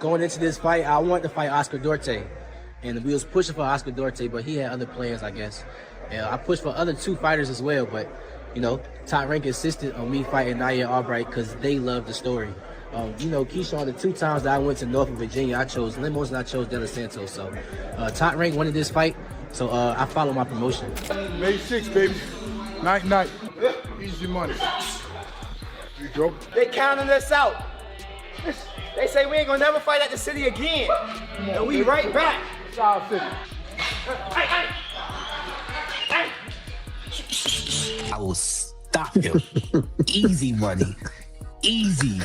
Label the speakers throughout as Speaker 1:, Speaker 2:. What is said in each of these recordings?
Speaker 1: going into this fight, I wanted to fight Oscar Duarte. And we was pushing for Oscar Duarte, but he had other plans, I guess. And I pushed for other 2 fighters as well, but, you know, Top Rank insisted on me fighting Nahir Albright because they loved the story. You know, Keyshawn, the 2 times that I went to Norfolk, Virginia, I chose Limos and I chose De Los Santos. So Top Rank wanted this fight, so I followed my promotion.
Speaker 2: May 6th, baby. Night. Easy money. You go.
Speaker 3: They counting us out. They say we ain't gonna never fight at the city again. And we right back.
Speaker 4: I will stop him. Easy money. Easy.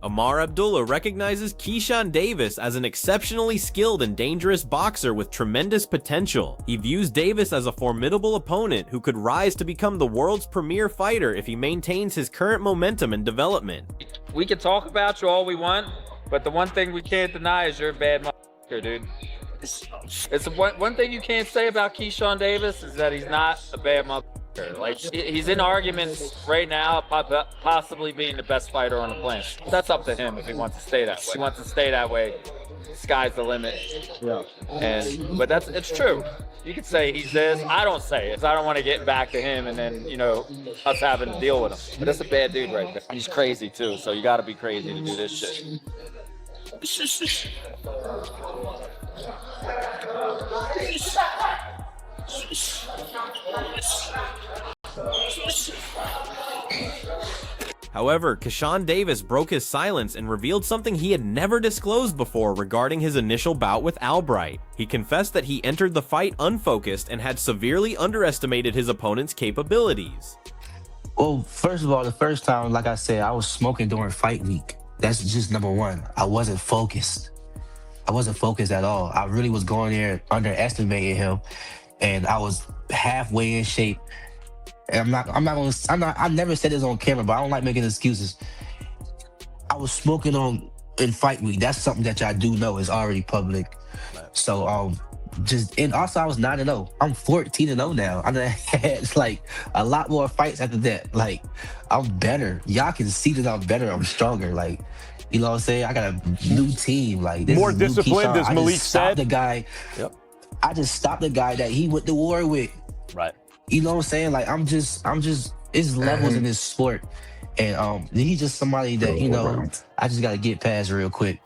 Speaker 5: Amar Abdullah recognizes Keyshawn Davis as an exceptionally skilled and dangerous boxer with tremendous potential. He views Davis as a formidable opponent who could rise to become the world's premier fighter if he maintains his current momentum and development.
Speaker 6: We can talk about you all we want, but the one thing we can't deny is you're a bad motherfucker, dude. It's one thing you can't say about Keyshawn Davis is that he's not a bad motherfucker. Like, he's in arguments right now about possibly being the best fighter on the planet. That's up to him if he wants to stay that way. If he wants to stay that way, sky's the limit. Yeah. But it's true. You could say he's this. I don't say it. I don't want to get back to him and then, you know, us having to deal with him. But that's a bad dude right there. He's crazy too, so you got to be crazy to do this shit.
Speaker 5: However, Keyshawn Davis broke his silence and revealed something he had never disclosed before regarding his initial bout with Albright. He confessed that he entered the fight unfocused and had severely underestimated his opponent's capabilities.
Speaker 4: Well, first of all, the first time, like I said, I was smoking during fight week. That's just number 1. I wasn't focused. I wasn't focused at all. I really was going there underestimating him, and I was halfway in shape. And I never said this on camera, but I don't like making excuses. I was smoking in fight week. That's something that y'all do know is already public. So and also I was 9-0. I'm 14-0 now. I done had like a lot more fights after that. Like, I'm better. Y'all can see that I'm better. I'm stronger. Like, you know what I'm saying? I got a new team. Like, this
Speaker 7: more
Speaker 4: is
Speaker 7: disciplined, as Malik said.
Speaker 4: The guy.
Speaker 7: Yep.
Speaker 4: I just stopped the guy that he went to war with.
Speaker 7: Right.
Speaker 4: You know what I'm saying? Like, I'm just, it's levels in this sport. And he's just somebody that, you know, I just got to get past real quick.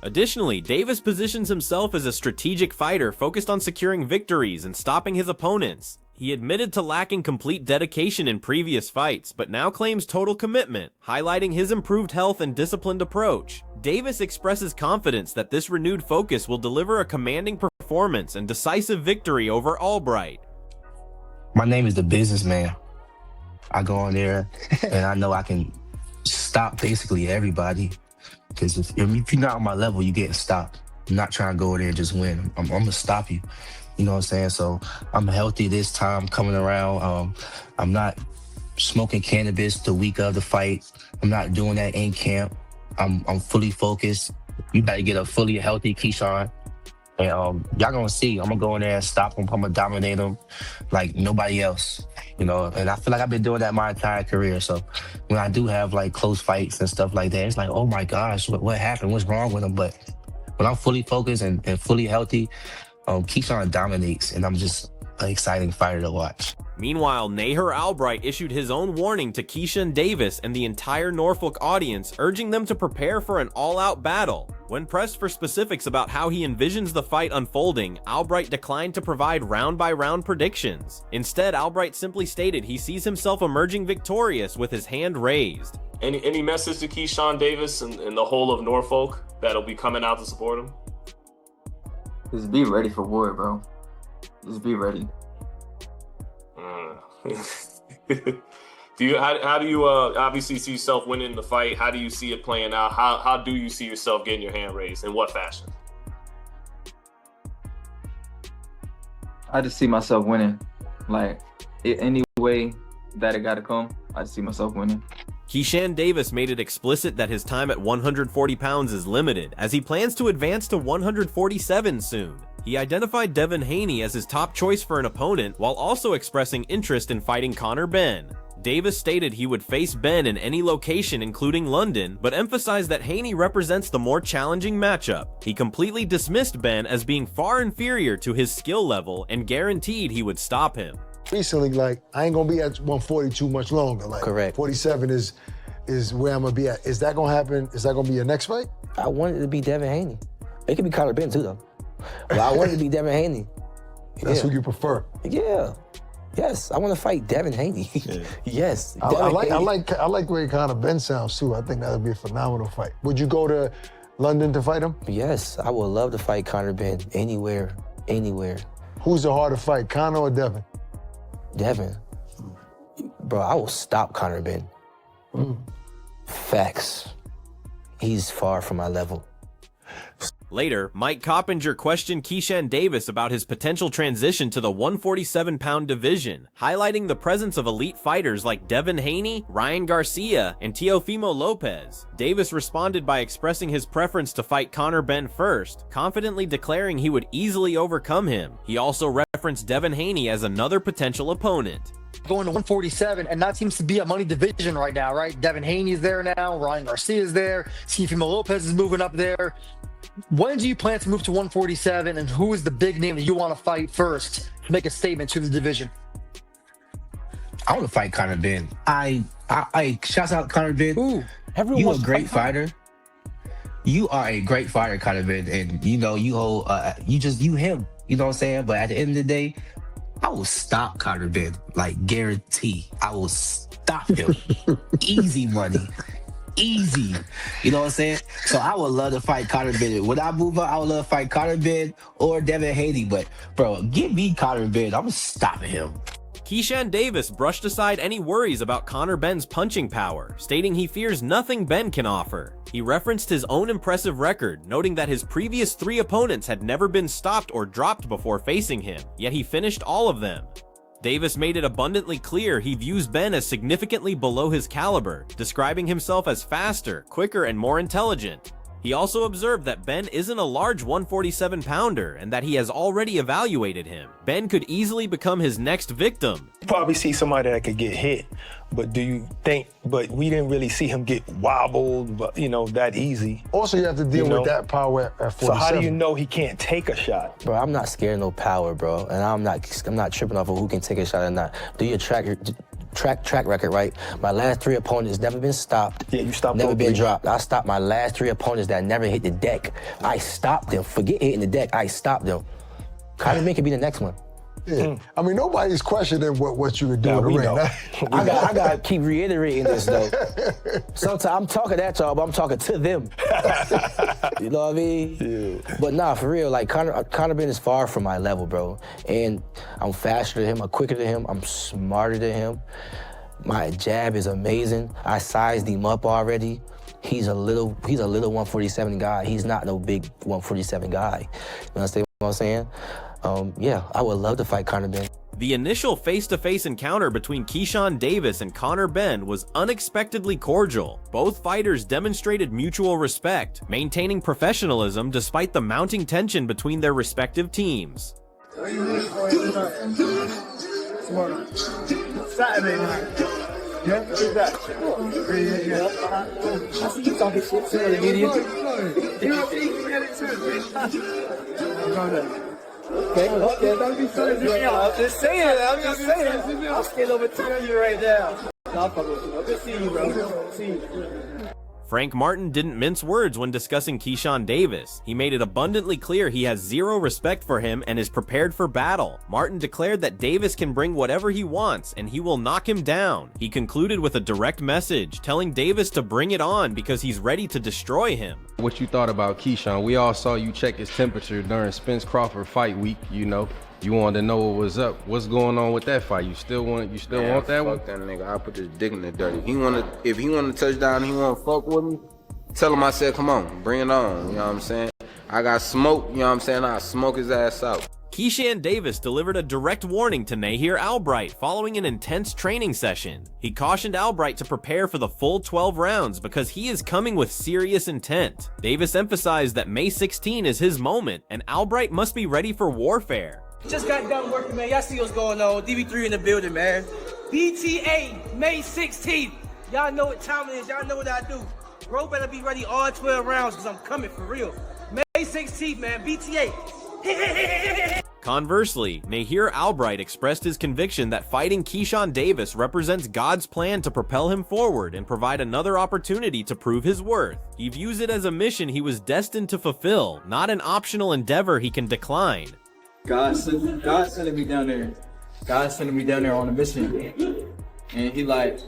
Speaker 5: Additionally, Davis positions himself as a strategic fighter focused on securing victories and stopping his opponents. He admitted to lacking complete dedication in previous fights, but now claims total commitment, highlighting his improved health and disciplined approach. Davis expresses confidence that this renewed focus will deliver a commanding performance and decisive victory over Albright.
Speaker 4: My name is the businessman. I go on there and I know I can stop basically everybody. Because if you're not on my level, you're getting stopped. I'm not trying to go over there and just win. I'm going to stop you. You know what I'm saying? So I'm healthy this time coming around. I'm not smoking cannabis the week of the fight. I'm not doing that in camp. I'm fully focused. You got to get a fully healthy Keyshawn. And y'all gonna see. I'm gonna go in there and stop him. I'm gonna dominate him like nobody else. You know, and I feel like I've been doing that my entire career. So when I do have like close fights and stuff like that, it's like, oh my gosh, what happened? What's wrong with him? But when I'm fully focused and fully healthy, Keyshawn dominates, and I'm just an exciting fighter to watch.
Speaker 5: Meanwhile, Nahir Albright issued his own warning to Keyshawn Davis and the entire Norfolk audience, urging them to prepare for an all-out battle. When pressed for specifics about how he envisions the fight unfolding, Albright declined to provide round-by-round predictions. Instead, Albright simply stated he sees himself emerging victorious with his hand raised.
Speaker 8: Any message to Keyshawn Davis and the whole of Norfolk that'll be coming out to support him?
Speaker 9: Just be ready for war, bro. Just be ready.
Speaker 8: How do you obviously see yourself winning the fight? How do you see it playing out? How do you see yourself getting your hand raised? In what fashion?
Speaker 9: I just see myself winning. Like, any way that it gotta come, I just see myself winning.
Speaker 5: Keyshawn Davis made it explicit that his time at 140 pounds is limited, as he plans to advance to 147 soon. He identified Devin Haney as his top choice for an opponent, while also expressing interest in fighting Conor Benn. Davis stated he would face Ben in any location including London, but emphasized that Haney represents the more challenging matchup. He completely dismissed Ben as being far inferior to his skill level and guaranteed he would stop him.
Speaker 7: Recently, like, I ain't gonna be at 142 much longer. Like,
Speaker 1: Correct.
Speaker 7: 47 is where I'm gonna be at. Is that gonna happen? Is that gonna be your next fight?
Speaker 1: I wanted to be Devin Haney. It could be Conor Ben too, though. But I wanted to be Devin Haney.
Speaker 7: That's who you prefer.
Speaker 1: Yeah. Yes, I want to fight Devin Haney. Yes.
Speaker 7: I like the way Conor Ben sounds too. I think that would be a phenomenal fight. Would you go to London to fight him?
Speaker 1: Yes, I would love to fight Conor Ben anywhere, anywhere.
Speaker 7: Who's the harder fight, Conor or Devin?
Speaker 1: Devin. Bro, I will stop Conor Ben. Facts. He's far from my level.
Speaker 5: Later, Mike Coppinger questioned Keyshawn Davis about his potential transition to the 147-pound division, highlighting the presence of elite fighters like Devin Haney, Ryan Garcia, and Teofimo Lopez. Davis responded by expressing his preference to fight Conor Ben first, confidently declaring he would easily overcome him. He also referenced Devin Haney as another potential opponent.
Speaker 10: Going to 147, and that seems to be a money division right now, right? Devin Haney is there now, Ryan Garcia is there, Teofimo Lopez is moving up there. When do you plan to move to 147, and who is the big name that you want to fight first to make a statement to the division?
Speaker 4: I want to fight Conor Ben. I shouts out Conor Ben.
Speaker 1: Ooh, everyone
Speaker 4: You a
Speaker 1: wants to
Speaker 4: great
Speaker 1: fight Conor.
Speaker 4: fighter. You are a great fighter, Conor Ben, and you know you hold you him. You know what I'm saying? But at the end of the day, I will stop Conor Ben. Like, guarantee, I will stop him. Easy money. Easy. You know what I'm saying? So I would love to fight Conor Ben. When I move up, I would love to fight Conor Ben or Devin Haney. But, bro, give me Conor Ben. I'm stopping him.
Speaker 5: Keyshawn Davis brushed aside any worries about Conor Ben's punching power, stating he fears nothing Ben can offer. He referenced his own impressive record, noting that his previous 3 opponents had never been stopped or dropped before facing him, yet he finished all of them. Davis made it abundantly clear he views Ben as significantly below his caliber, describing himself as faster, quicker, and more intelligent. He also observed that Ben isn't a large 147-pounder and that he has already evaluated him. Ben could easily become his next victim.
Speaker 11: You probably see somebody that could get hit, but but we didn't really see him get wobbled, but that easy.
Speaker 7: Also, you have to deal with that power at 47.
Speaker 11: So how do you know he can't take a shot?
Speaker 1: Bro, I'm not scared of no power, bro. And I'm not tripping off of who can take a shot or not. Do your track record, right? My last 3 opponents never been stopped.
Speaker 11: Yeah, you stopped.
Speaker 1: Never been dropped. I stopped my last 3 opponents that never hit the deck. I stopped them. Forget hitting the deck. I stopped them. Conor Ben could be the next one.
Speaker 7: Yeah. I mean, nobody's questioning what you were doing.
Speaker 11: We know.
Speaker 1: I gotta keep reiterating this though. Sometimes I'm talking at y'all, but I'm talking to them. You know what I mean? Yeah. But nah, for real, like Conor Ben is far from my level, bro. And I'm faster than him, I'm quicker than him, I'm smarter than him. My jab is amazing. I sized him up already. He's a little 147 guy. He's not no big 147 guy. You understand what I'm saying? Yeah, I would love to fight Conor Ben.
Speaker 5: The initial face-to-face encounter between Keyshawn Davis and Conor Ben was unexpectedly cordial. Both fighters demonstrated mutual respect, maintaining professionalism despite the mounting tension between their respective teams.
Speaker 3: Saturday night. Yeah, who's that? I see you talking shit to the media. You get it too. Okay. Don't be silly. I'm just saying. I'm scared over telling you right now. I'll fuck with you. Good seeing you, bro. See you.
Speaker 5: Frank Martin didn't mince words when discussing Keyshawn Davis. He made it abundantly clear he has zero respect for him and is prepared for battle. Martin declared that Davis can bring whatever he wants and he will knock him down. He concluded with a direct message, telling Davis to bring it on because he's ready to destroy him.
Speaker 12: What you thought about Keyshawn? We all saw you check his temperature during Spence Crawford fight week, You wanted to know what was up. What's going on with that fight? You still want that one?
Speaker 13: Fuck that nigga. I'll put his dick in the dirt. If he want to touch down, he want to fuck with me, tell him I said, come on, bring it on. You know what I'm saying? I got smoke, you know what I'm saying? I'll smoke his ass out.
Speaker 5: Keyshawn Davis delivered a direct warning to Nahir Albright following an intense training session. He cautioned Albright to prepare for the full 12 rounds because he is coming with serious intent. Davis emphasized that May 16 is his moment and Albright must be ready for warfare.
Speaker 14: Just got done working, man. Y'all see what's going on. DB3 in the building, man.
Speaker 1: BTA, May 16th. Y'all know what time it is. Y'all know what I do. Bro better be ready all 12 rounds because I'm coming for real. May 16th, man. BTA.
Speaker 5: Conversely, Nahir Albright expressed his conviction that fighting Keyshawn Davis represents God's plan to propel him forward and provide another opportunity to prove his worth. He views it as a mission he was destined to fulfill, not an optional endeavor he can decline.
Speaker 9: God sending me down there. God sending me down there on a mission. And he like,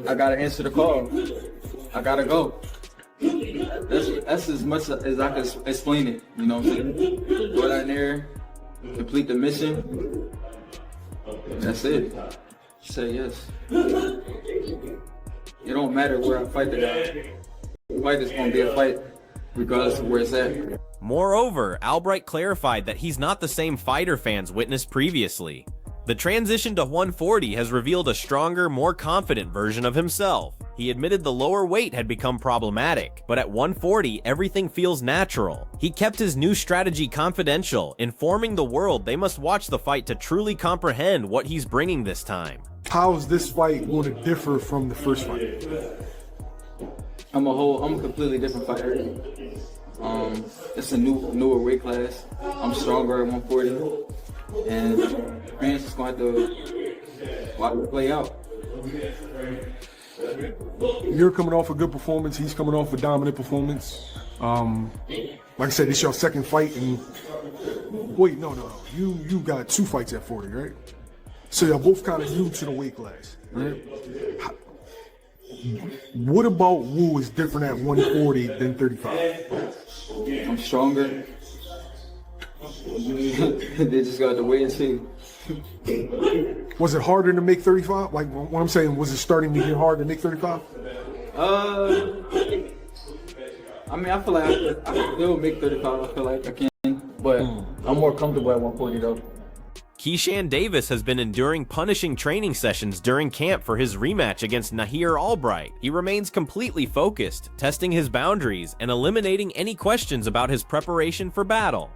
Speaker 9: I gotta answer the call. I gotta go. That's as much as I can explain it. You know what I'm saying? Go down there, complete the mission. That's it. Say yes. It don't matter where I fight the guy. The fight is gonna be a fight regardless of where it's at.
Speaker 5: Moreover, Albright clarified that he's not the same fighter fans witnessed previously. The transition to 140 has revealed a stronger, more confident version of himself. He admitted the lower weight had become problematic, but at 140, everything feels natural. He kept his new strategy confidential, informing the world they must watch the fight to truly comprehend what he's bringing this time.
Speaker 2: How is this fight going to differ from the first fight?
Speaker 9: I'm a completely different fighter. It's a newer weight class. I'm stronger at 140. And fans just gonna have to watch it play out.
Speaker 2: You're coming off a good performance. He's coming off a dominant performance. Like I said, it's your second fight, and wait, no. You got 2 fights at 40, right? So you're both kind of new to the weight class, right? What about Wu is different at 140 than 35?
Speaker 9: I'm stronger. They just got to wait and see.
Speaker 2: Was it harder to make 35? Like what I'm saying, was it starting to get hard to make 35?
Speaker 9: I mean, I feel like I can still make 35. I feel like I can, but I'm more comfortable at 140 though.
Speaker 5: Keyshawn Davis has been enduring punishing training sessions during camp for his rematch against Nahir Albright. He remains completely focused, testing his boundaries and eliminating any questions about his preparation for battle.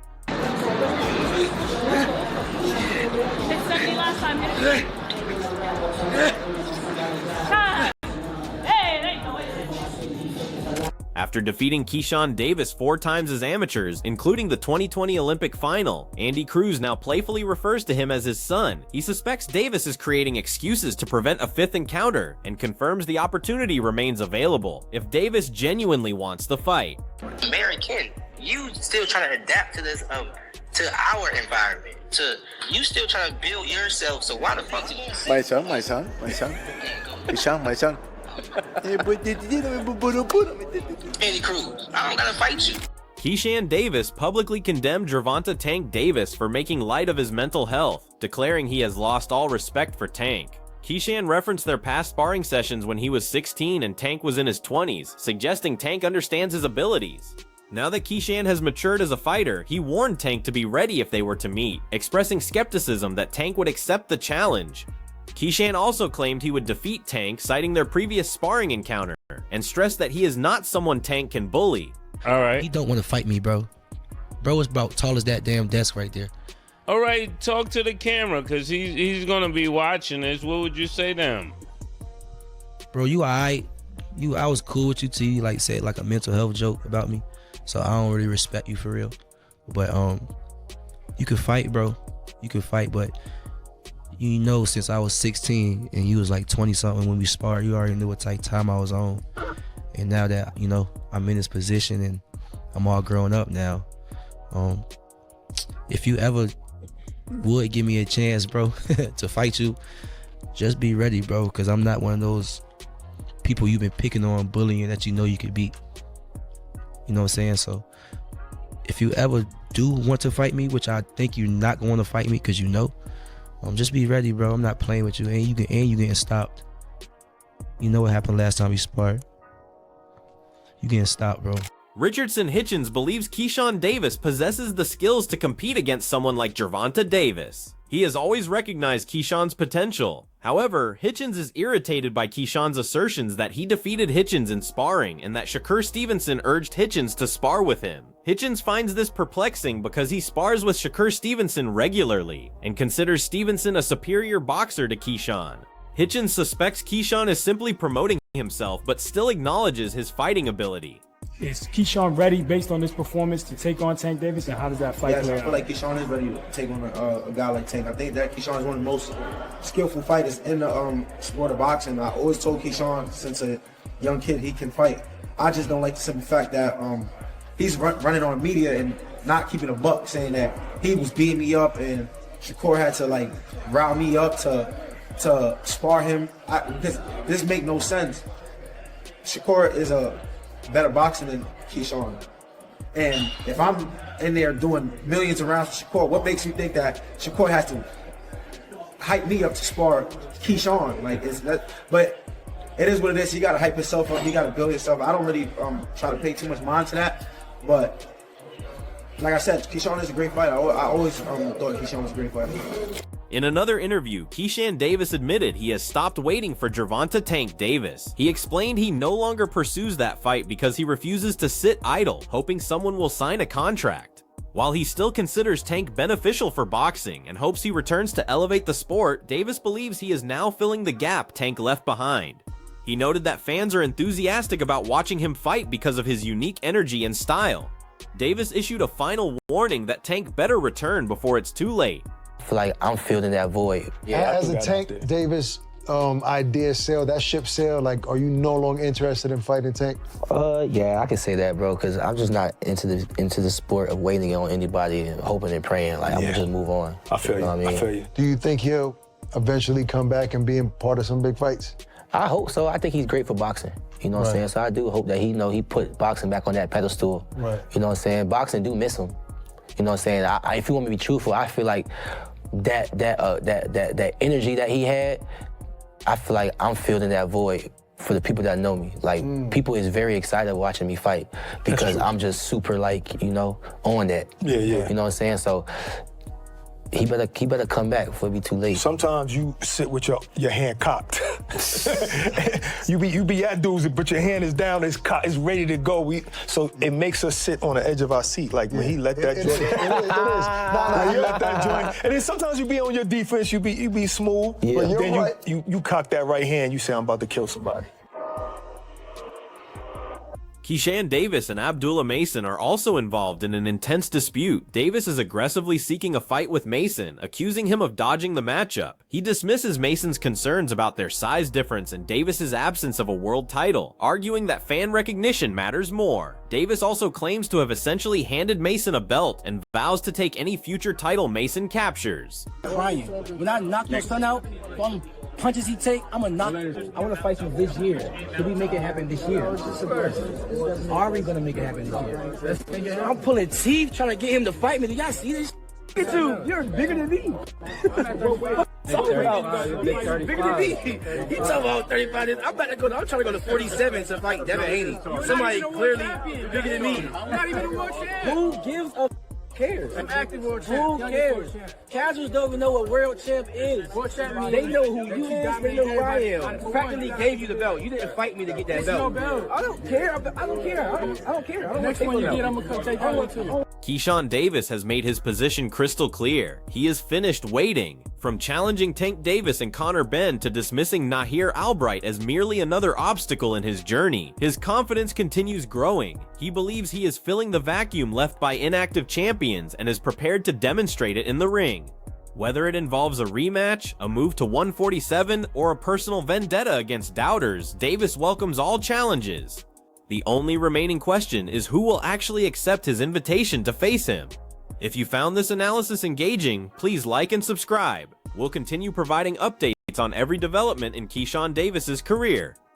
Speaker 5: After defeating Keyshawn Davis 4 times as amateurs, including the 2020 Olympic final, Andy Cruz now playfully refers to him as his son. He suspects Davis is creating excuses to prevent a 5th encounter and confirms the opportunity remains available if Davis genuinely wants the fight.
Speaker 14: American, you still trying to adapt to this, to our environment. You still trying to build yourself. So why the fuck?
Speaker 3: My son. Keyshawn.
Speaker 14: Andy Cruz, I don't gotta fight you.
Speaker 5: Keyshawn Davis publicly condemned Gervonta Tank Davis for making light of his mental health, declaring he has lost all respect for Tank. Keyshawn referenced their past sparring sessions when he was 16 and Tank was in his 20s, suggesting Tank understands his abilities. Now that Keyshawn has matured as a fighter, he warned Tank to be ready if they were to meet, expressing skepticism that Tank would accept the challenge. Keyshawn also claimed he would defeat Tank, citing their previous sparring encounter, and stressed that he is not someone Tank can bully.
Speaker 15: All right.
Speaker 1: He don't want to fight me, bro. Bro is about tall as that damn desk right there.
Speaker 15: All right, talk to the camera, because he's going to be watching this. What would you say to him?
Speaker 1: Bro, you all right? I was cool with you till you like said like a mental health joke about me. So I don't really respect you for real. But you can fight, bro. You can fight, but you know, since I was 16 and you was like 20 something when we sparred, you already knew what type of time I was on. And now that, you know, I'm in this position and I'm all grown up now, if you ever would give me a chance, bro, to fight you, just be ready, bro, because I'm not one of those people you've been picking on, bullying, that you know you could beat. You know what I'm saying? So if you ever do want to fight me, which I think you're not going to fight me because you know, just be ready, bro. I'm not playing with you, and you getting stopped. You know what happened last time we sparred. You getting stopped, bro.
Speaker 5: Richardson Hitchens believes Keyshawn Davis possesses the skills to compete against someone like Gervonta Davis. He has always recognized Keyshawn's potential. However, Hitchens is irritated by Keyshawn's assertions that he defeated Hitchens in sparring and that Shakur Stevenson urged Hitchens to spar with him. Hitchens finds this perplexing because he spars with Shakur Stevenson regularly and considers Stevenson a superior boxer to Keyshawn. Hitchens suspects Keyshawn is simply promoting himself, but still acknowledges his fighting ability.
Speaker 16: Is Keyshawn ready based on this performance to take on Tank Davis, and how does that fight
Speaker 17: Yes,
Speaker 16: play
Speaker 17: I
Speaker 16: out?
Speaker 17: feel like Keyshawn is ready to take on a guy like Tank. I think that Keyshawn is one of the most skillful fighters in the sport of boxing. I always told Keyshawn since a young kid he can fight. I just don't like the simple fact that he's running on media and not keeping a buck, saying that he was beating me up and Shakur had to like rile me up to spar him. Because this make no sense. Shakur is a better boxer than Keyshawn. And if I'm in there doing millions of rounds with Shakur, what makes you think that Shakur has to hype me up to spar Keyshawn? Like, it's that, but it is what it is. He got to hype himself up. He got to build himself. I don't really try to pay too much mind to that. But like I said, Keyshawn is a great fighter. I always thought Keyshawn was a great fighter.
Speaker 5: In another interview, Keyshawn Davis admitted he has stopped waiting for Gervonta Tank Davis. He explained he no longer pursues that fight because he refuses to sit idle, hoping someone will sign a contract. While he still considers Tank beneficial for boxing and hopes he returns to elevate the sport, Davis believes he is now filling the gap Tank left behind. He noted that fans are enthusiastic about watching him fight because of his unique energy and style. Davis issued a final warning that Tank better return before it's too late.
Speaker 4: I feel like I'm filling that void.
Speaker 7: As a Tank Davis idea sale, that ship sale, like, are you no longer interested in fighting Tank?
Speaker 4: Yeah, I can say that, bro, because I'm just not into the sport of waiting on anybody and hoping and praying. Like, I'm gonna just move on.
Speaker 11: I feel you.
Speaker 4: Know what I mean?
Speaker 11: I feel you.
Speaker 7: Do you think he'll eventually come back and be a part of some big fights?
Speaker 4: I hope so. I think he's great for boxing. You know what I'm saying? So I do hope that he put boxing back on that pedestal.
Speaker 7: Right.
Speaker 4: You know what I'm saying? Boxing do miss him. You know what I'm saying? If you want me to be truthful, I feel like that energy that he had, I feel like I'm filling that void for the people that know me. Like, people is very excited watching me fight because I'm just super, like, you know, on that.
Speaker 11: Yeah.
Speaker 4: You know what I'm saying? So he better come back before it be too late.
Speaker 11: Sometimes you sit with your hand cocked. you be at dudes, but your hand is down, it's cocked, it's ready to go. So it makes us sit on the edge of our seat, like when he let that joint. It is. When he let that joint. And then sometimes you be on your defense, you be smooth, but then you cock that right hand, you say, I'm about to kill somebody.
Speaker 5: Keyshawn Davis and Abdullah Mason are also involved in an intense dispute. Davis is aggressively seeking a fight with Mason, accusing him of dodging the matchup. He dismisses Mason's concerns about their size difference and Davis's absence of a world title, arguing that fan recognition matters more. Davis also claims to have essentially handed Mason a belt and vows to take any future title Mason captures.
Speaker 1: Crying. When I knock your son out, from punches he take, I want to fight you this year. Could we make it happen this year? Are we gonna make it happen this year? I'm pulling teeth trying to get him to fight me. Do y'all see this? You're bigger than me. Bigger than me. He talking about 35. I'm trying to go to 47 to fight Devin Haney. Somebody clearly bigger than me. Not even a world champ. Who gives a cares? I'm active world champ. Who cares? Casuals don't even know what world champ is. They know who you is. They know who I am. Practically gave you the belt. You didn't fight me to get that belt. I don't care. I don't care. Next one you get, I'm gonna come take that one too.
Speaker 5: Keyshawn Davis has made his position crystal clear. He is finished waiting. From challenging Tank Davis and Conor Benn to dismissing Nahir Albright as merely another obstacle in his journey, his confidence continues growing. He believes he is filling the vacuum left by inactive champions and is prepared to demonstrate it in the ring. Whether it involves a rematch, a move to 147, or a personal vendetta against doubters, Davis welcomes all challenges. The only remaining question is who will actually accept his invitation to face him. If you found this analysis engaging, please like and subscribe. We'll continue providing updates on every development in Keyshawn Davis's career.